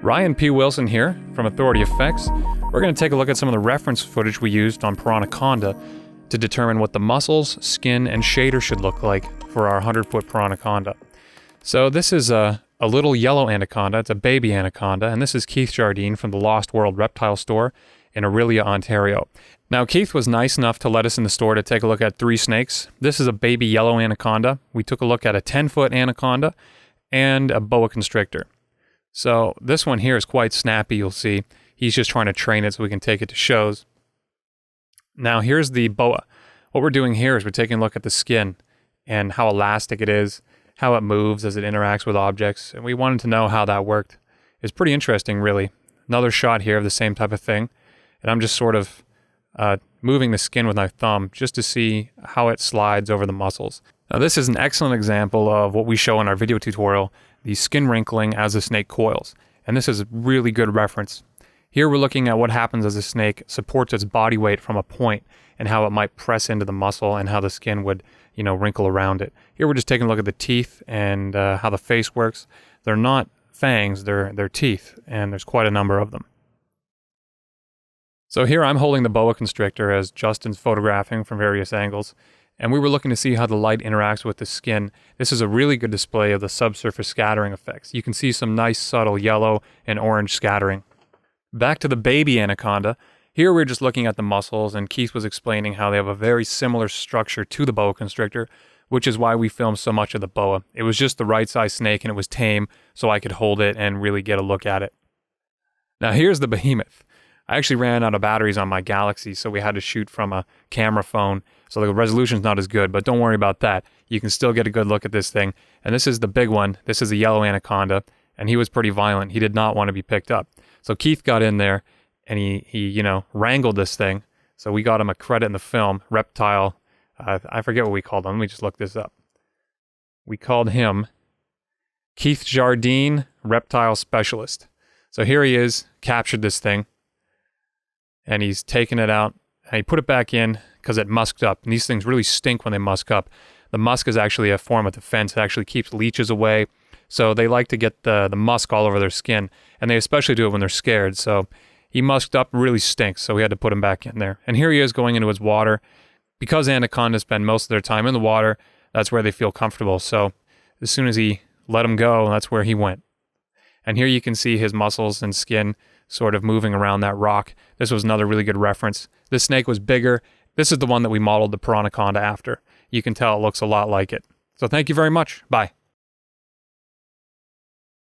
Ryan P. Wilson here from Authority Effects. We're going to take a look at some of the reference footage we used on Piranhaconda to determine what the muscles, skin, and shader should look like for our 100-foot Piranhaconda. So this is a little yellow anaconda. It's a baby anaconda, and this is Keith Jardine from the Lost World Reptile Store in Orillia, Ontario. Now, Keith was nice enough to let us in the store to take a look at 3 snakes. This is a baby yellow anaconda. We took a look at a 10-foot anaconda and a boa constrictor. So this one here is quite snappy, you'll see. He's just trying to train it so we can take it to shows. Now here's the boa. What we're doing here is we're taking a look at the skin and how elastic it is, how it moves as it interacts with objects, and we wanted to know how that worked. It's pretty interesting, really. Another shot here of the same type of thing, and I'm just sort of moving the skin with my thumb just to see how it slides over the muscles. Now this is an excellent example of what we show in our video tutorial, the skin wrinkling as the snake coils. And this is a really good reference. Here we're looking at what happens as a snake supports its body weight from a point and how it might press into the muscle and how the skin would, wrinkle around it. Here we're just taking a look at the teeth and how the face works. They're not fangs, they're teeth, and there's quite a number of them. So here I'm holding the boa constrictor as Justin's photographing from various angles, and we were looking to see how the light interacts with the skin. This is a really good display of the subsurface scattering effects. You can see some nice subtle yellow and orange scattering. Back to the baby anaconda. Here we're just looking at the muscles, and Keith was explaining how they have a very similar structure to the boa constrictor, which is why we filmed so much of the boa. It was just the right size snake and it was tame, so I could hold it and really get a look at it. Now here's the behemoth. I actually ran out of batteries on my Galaxy, so we had to shoot from a camera phone, so the resolution's not as good, but don't worry about that. You can still get a good look at this thing. And this is the big one. This is a yellow anaconda, and he was pretty violent. He did not want to be picked up. So Keith got in there, and he wrangled this thing. So we got him a credit in the film, reptile. I forget what we called him. Let me just look this up. We called him Keith Jardine, reptile specialist. So here he is, captured this thing. And he's taken it out, and he put it back in because it musked up. And these things really stink when they musk up. The musk is actually a form of defense. It actually keeps leeches away. So they like to get the musk all over their skin. And they especially do it when they're scared. So he musked up, really stinks. So we had to put him back in there. And here he is going into his water. Because anacondas spend most of their time in the water, that's where they feel comfortable. So as soon as he let him go, that's where he went. And here you can see his muscles and skin sort of moving around that rock. This was another really good reference. This snake was bigger. This is the one that we modeled the Piranhaconda after. You can tell it looks a lot like it. So thank you very much. Bye.